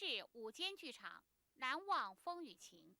市午间剧场，难忘风雨情。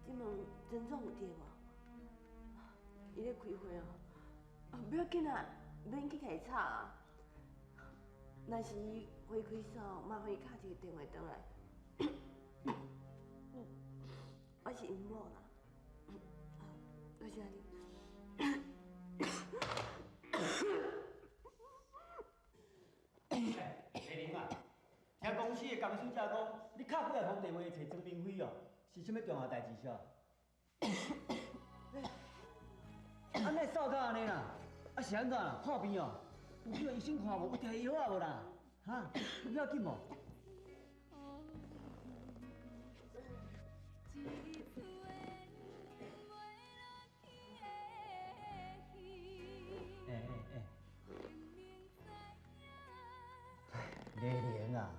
这问陈总有伫无？伊咧开会哦。不要紧啊，免去甲伊吵啊。若是会开煞，麻烦伊敲一个电话转来。我是因某啦。多谢你。丽玲啊，听公司的工书才讲，你敲几啊通电话找曾明辉哦，是啥物重要代志是哦？安尼扫到安尼啦，啊是安怎啦？破病哦？有去医生看无？有摕药啊无啦？哈，有要紧无？丽玲啊，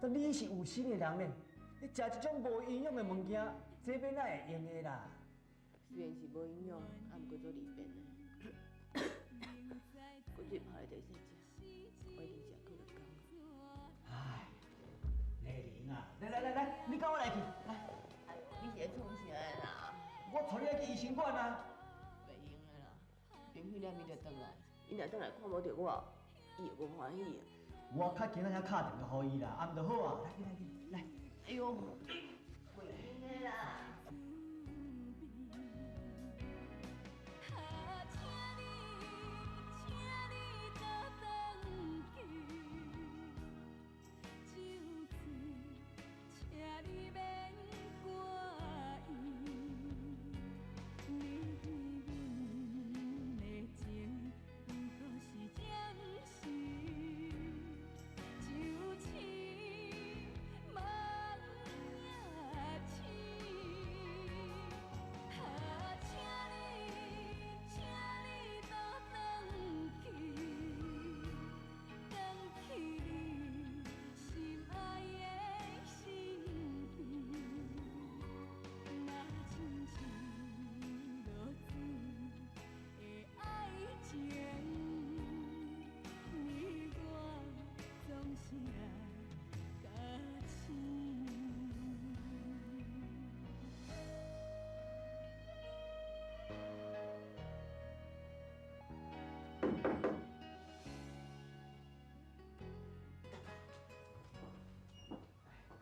但你是有心的人呢，你食这种无营养的物件，这边哪会用的啦？虽然是无营养，啊，毋过做利便的。骨日跑来第细食，我一定食够就够。唉，丽玲啊，来，你跟我来去，来。哎，你是在创啥啦？我带你来去医生馆啊。袂用的啦，冰冰了伊就转来，伊若转来看无到我，伊会无欢喜。我较紧仔敲电话给伊啦，啊，毋就好啊。来。哎呦，袂用的啦。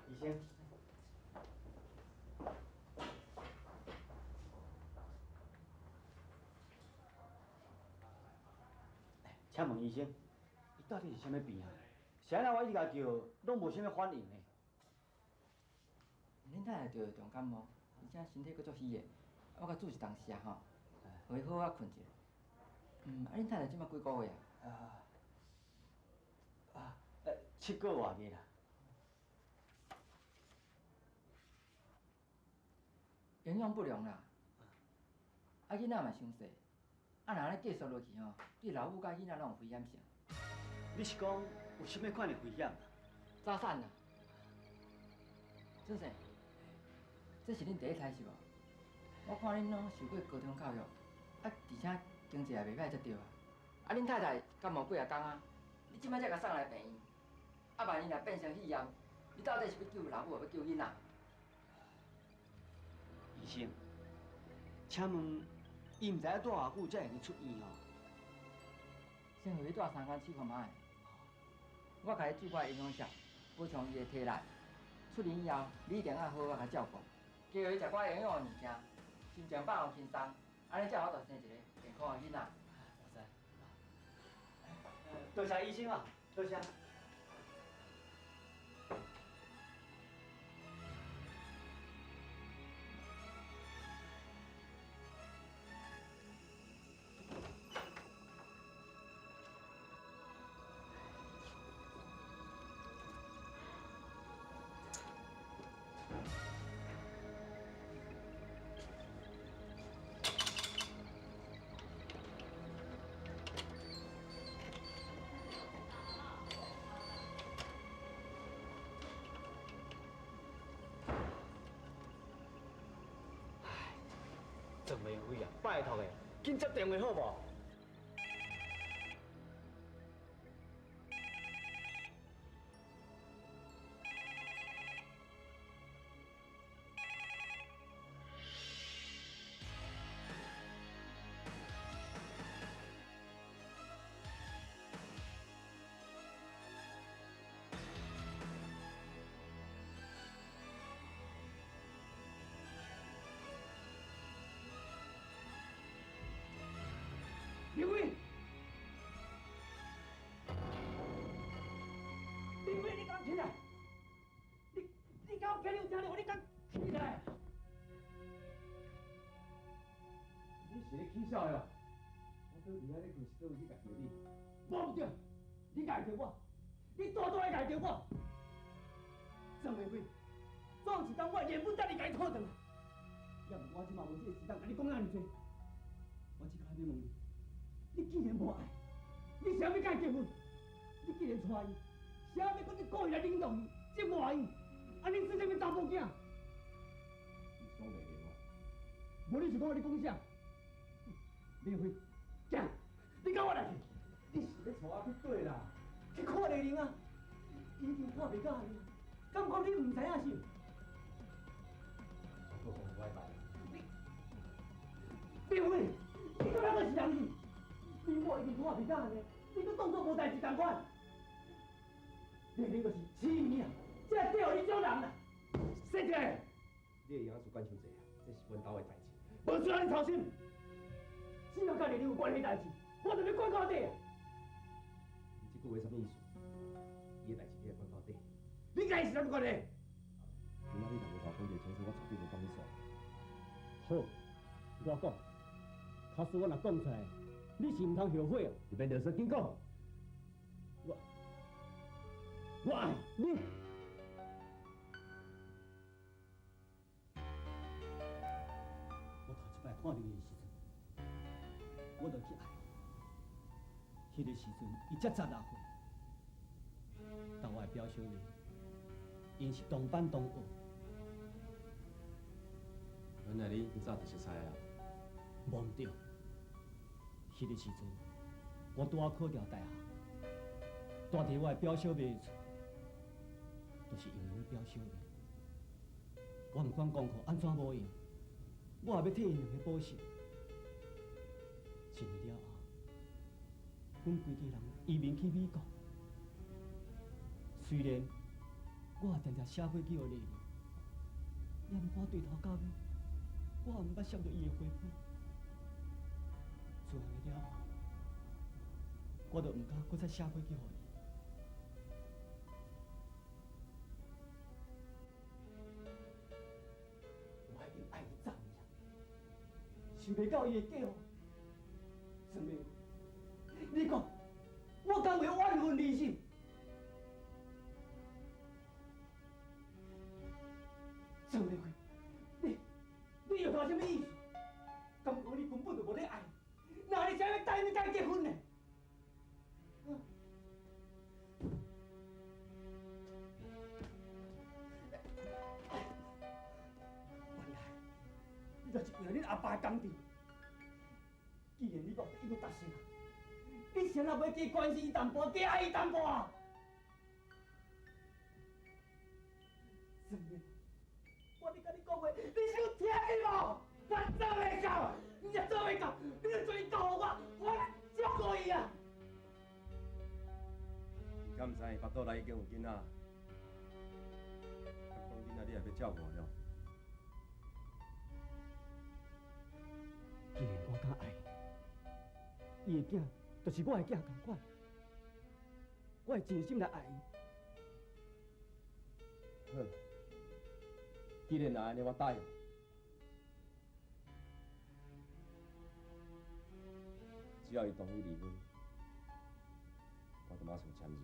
医生，请问医生，伊到底是啥物病啊？谁人我一直甲叫，拢无啥物反应呢？恁太太着重感冒，而且身体阁足虚的，我甲煮一东食吼，互伊好好困一下。恁太太即摆几个月啊？7个外月啦。营养不良啦，囡仔嘛伤细，若安尼继续落去吼，对老母甲囡仔拢有危险性。你是讲有啥物款的危险啊？早产啦，先生，这是恁第一胎是无？我看恁拢受过高中教育，而且经济也袂歹才对啊。恁太太感冒几啊天啊？你即摆才甲送来病院，万一若变成肺炎，你到底是要救老母，还要救囡仔？医生，请问伊毋知影多偌久才会去出院哦？先互伊住3天试看卖。我甲伊注发营养液，补充伊的体力。出院以后，你一定要好好甲照顾，叫伊食寡营养的物件，心情放松轻松，安尼才有法度生一个健康的囡仔。多谢医生啊，多谢。郑明辉啊，拜托的，紧接电话好无？林伟，林伟，你敢起来？你敢有听有听到？你敢起来？你是咧起笑的哦？我倒伫遐咧困，是倒有去甲叫你。无对，你家着我，你大大个家着我。郑明伟，总有一天我原本等你家讨转来，要不我即嘛无这个时间甲你讲遐尼多。我即摆要问你。你既然无爱，你啥物甲伊结婚？你既然娶伊，啥物搁你故意来领导伊、折磨伊？安尼生啥物查某囝？你讲袂对我，无你是讲我你讲啥？林辉，行，你跟我来去。你是要带我去对啦？去看丽玲啊？已经看袂到你，敢讲你唔知影是？我讲歪白。林辉，你敢那个是人去？你我已经看袂到呢，你搁当作无代志同款。你就是痴迷啊，这对互你种人啦。说者，你会养事管伤济啊，这是阮兜的代志，无需要你操心。只要甲丽玲有关系代志，我就要管到底啊。你这句话什么意思？伊的代志你要管到底，你甲伊是啥物关系？今仔日若无搞讲这清楚，我绝对袂帮你算。好，我讲，假使我若讲出来。你是唔通后悔哦！你别啰嗦，紧讲。我爱你。我头一摆看到伊的时阵，我就去爱。迄个时阵，伊才16岁，但我的表小妹，因是同班同学。原来你早就熟悉啊？忘掉。迄个时阵，我拄好考调大学，住伫我的表小妹厝，就是因为我表小妹，我毋管功课安怎无用，我也要替因两个补习。一年了后，阮规家人移民去美国，虽然我也常常写飞机互丽玲，也毋过对头到尾，我也毋捌想到伊的回报。做安尼了后，我就唔敢搁再写回去互伊。我已经爱伊10年，想袂到伊会嫁我。陈明，你讲，我敢会怨恨离心？陈明辉，你又搞什么意思？敢讲你根本就无咧爱？那你才要带你甲伊结婚呢？原来，你就是为了恁阿爸的工程。既然你目的已经达成了，你谁也袂加关心伊淡薄，加爱伊淡薄啊？陈明，我咧甲你讲话，你是有听见无？我做袂到，你也做袂到，你要做伊教我来照顾伊啊！你敢毋知巴肚内已经有囡仔？敢讲囡仔你也要照顾了？既然我敢爱伊，伊的囝就是我的囝同款，我会真心来爱伊。好，既然安尼，我答应。只要伊同意离婚，我就马上签字。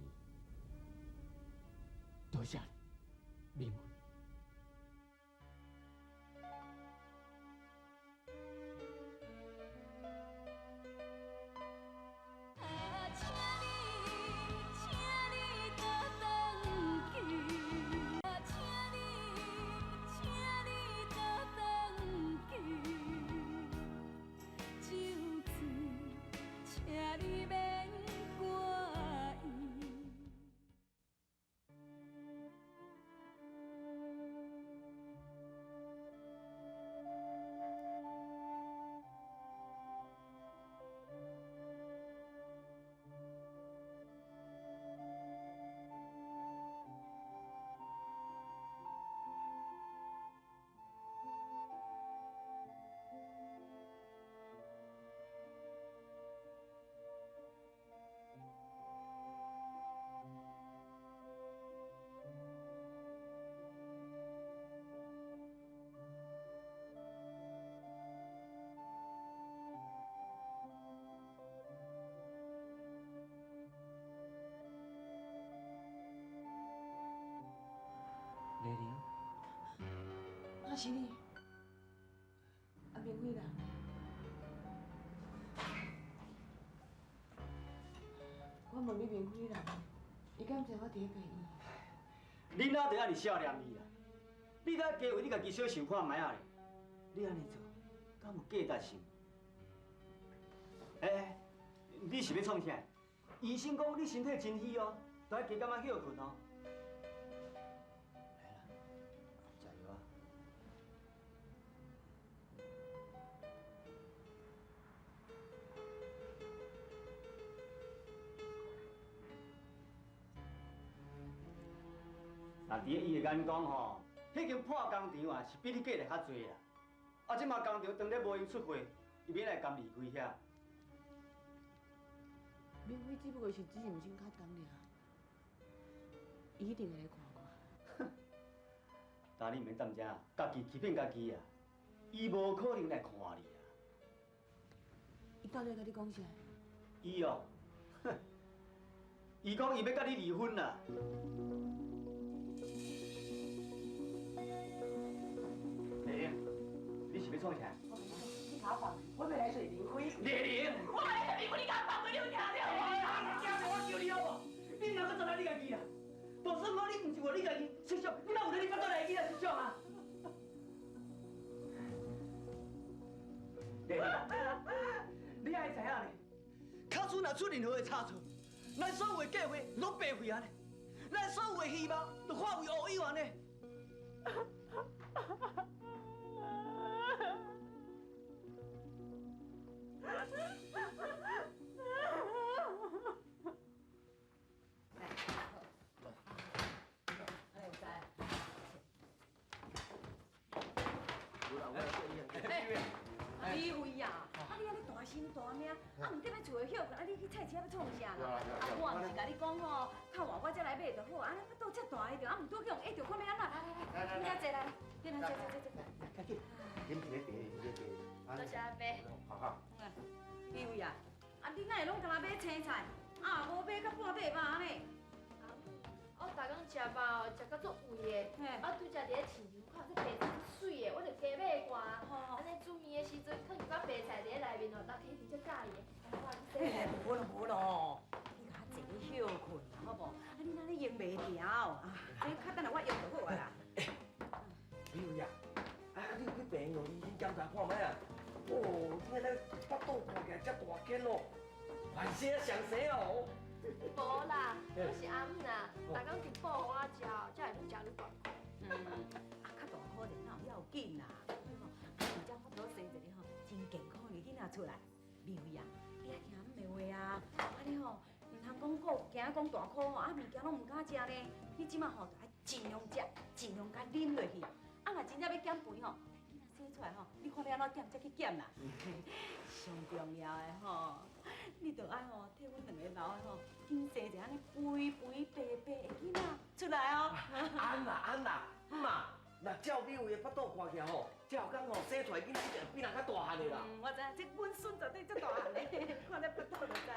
多谢你，明辉。丽玲，那是你，阿明辉啦。我问你明辉啦，伊敢知我伫咧陪伊？你哪得安尼少念伊啦？你哪加为你家己小想看卖啊咧？你安尼做，敢有价值性？你是要创啥？医生讲你身体真虚哦，都要加减仔休困哦。来啦，加油啊！那伫伊的眼光吼，迄间破工厂啊是比你过来较济啦。啊，即马工厂当咧无闲出货，伊免来甘离开遐。明辉只不过是只是毋先较重尔，伊一定会来看我。但你免担遮，家己欺骗家己啊！伊无可能来看你啊！伊到底甲你讲啥？伊哦，哼，伊讲伊要甲你离婚啦。丽玲，你是要创啥？你卡放，我要来找明辉。丽玲，我来找明辉，你敢放过你有听着？我叫你好无？你若搁做咱你家己啦，就算讲你毋是为你家己设想，你哪有咧你巴肚内囡仔设想啊？丽玲，你爱知影咧，卡厝若出任何的差错，咱所有的计划拢白费啊咧，咱所有的希望都化为乌有安尼。李辉呀，啊你安尼大大心大命，啊，毋得要厝的歇困，啊，你去菜市要创啥啦？啊，我毋是甲你讲吼，较晚我才来买就好，安尼巴肚遮大个着，啊，毋拄去用，着看要安怎？来，你来坐来，你来坐。赶紧，啉一个茶，啉一个茶。多谢阿伯。好好。李伟啊，啊，你哪会拢干那买青菜？啊，无买到半块肉安尼？我逐工食饱，食到足胃的，啊，拄则伫咧市场看这白菜水的，我就加买一寡。安尼煮面的时阵，放一寡白菜伫咧内面哦，大家一定足喜欢的。无咯，你较坐歇困啦，好无？啊，你哪里用袂调啊？这较等下我用就好啊啦。李伟啊，啊，你有去病院医生检查看卖啊？哦，你那腹肚看起来遮大间哦，反正上生哦。无啦，我是阿姆啦，逐工直补互我食，才会愈食愈大块。啊，较大可能哪有要紧啦？而且我多生一个吼真健康的囡仔出来。李伟啊，你爱听阿姆的话啊，啊你吼唔通讲讲大苦吼，啊物件拢唔敢食呢。你即马吼就爱尽量食，尽量甲啉落去。啊，若真正要减肥吼，你若生出来吼，你看要安怎减才去减啦。上重要的吼，你着爱吼替阮两个老的吼，紧生一个安尼肥肥白白的囡仔出来哦。安啦，妈，若照李伟的腹肚看起来吼，这后讲吼生出来囡仔一定比人较大汉的啦。我知影，这阮孙绝对足大汉的，看这腹肚就知啊。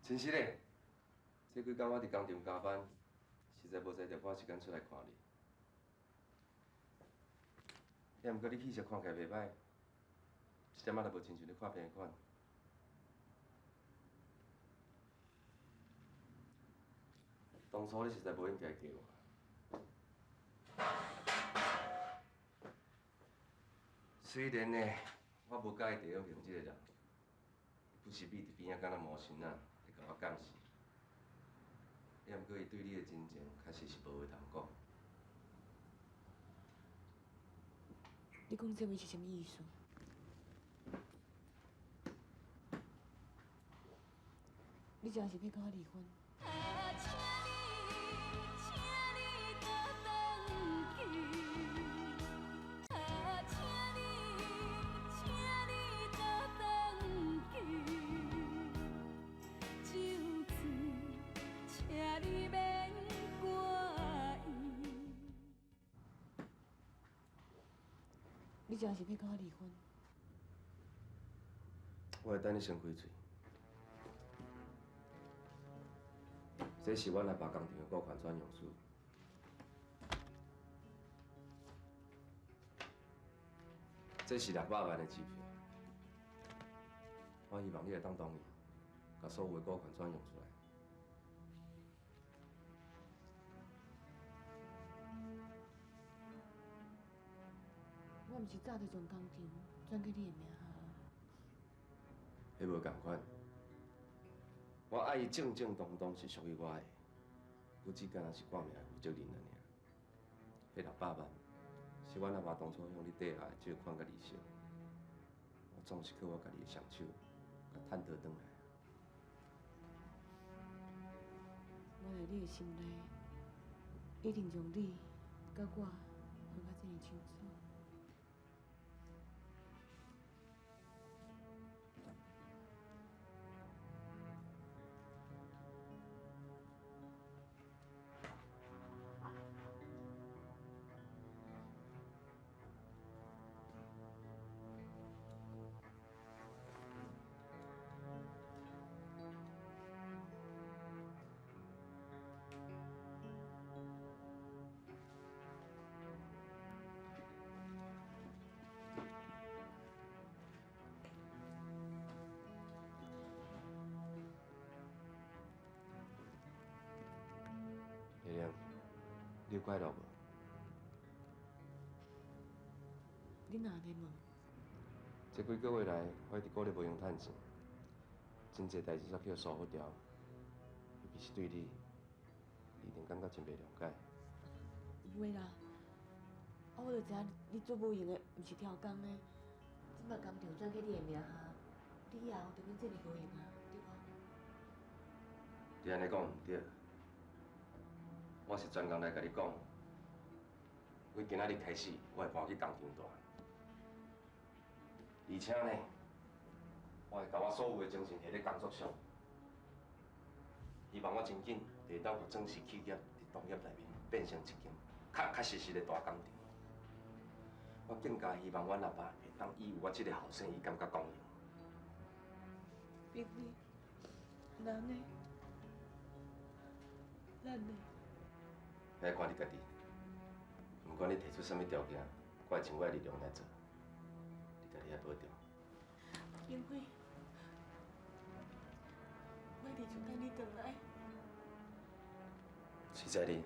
真实嘞，这几天我伫工厂加班，实在无使着花时间出来看你。也毋过你气色看起来袂歹，一点仔都无亲像咧看病的款。当初你实在无应该叫我。虽然呢，我无介意地永平这个人，不时秘伫边仔敢若魔神啊。甲我讲是，也毋过伊对你的真情，确实是无话通讲。你讲这话是什么意思？你真是要跟我离婚？你真是要跟我离婚？我会等你先开嘴。这是阮阿爸工厂的股权转让书，这是600万的支票。我希望你会当同意，把所有的股权转让出来。我毋是早就从工厂转去你的名下。迄无共款，我爱伊正正当当是属于我的，不只干那是挂名的负责人了尔。迄600万是阮阿爸当初向你底下的借款甲利息，我总是靠我家己的双手，甲趁倒转来。我在你的心内，一定将你甲我放到这么清楚。你有快乐无？你哪安尼问？这几个月来，我一直鼓励无用趁钱，真侪代志煞叫疏忽掉，尤其是对你，一定感觉真袂谅解。袂啦，我就知影你做无用的，毋是挑工的，即摆工场转去你的名下，你以后就免这么无用啊，对无？你安尼讲毋对，我是专工来甲你讲，我今仔日开始，我会搬去工厂住。而且呢，我会把我所有的精神摕咧工作上，希望我真紧会当互正式企业伫农业内面变成一间确实实的大工厂。我更加希望阮阿爸会当以我这个后生伊感觉光荣。冰冰，咱呢？要看你家己，不管你提出什么条件，我会尽我的力量来做。你家己要保重。冰冰，我一直就等你回来。随在你。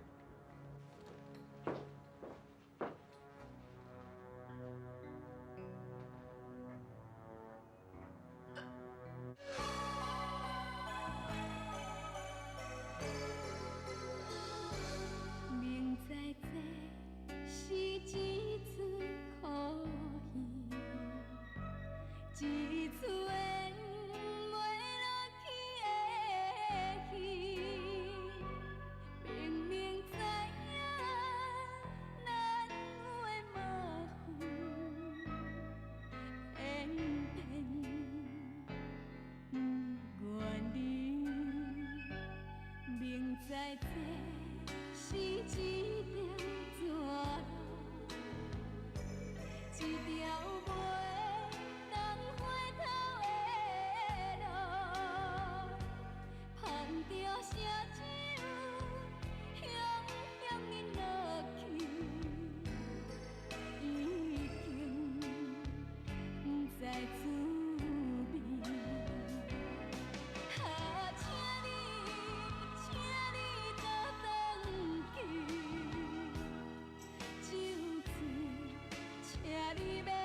明知这是一出苦戏，一出演袂落去的戏。明明知影咱有的麻烦，偏偏不愿意。明知这是一条蛇路，一条袂当回头的路，盼着声只有向你落去，已经不再滋味。啊，请你倒转去，就此请你要。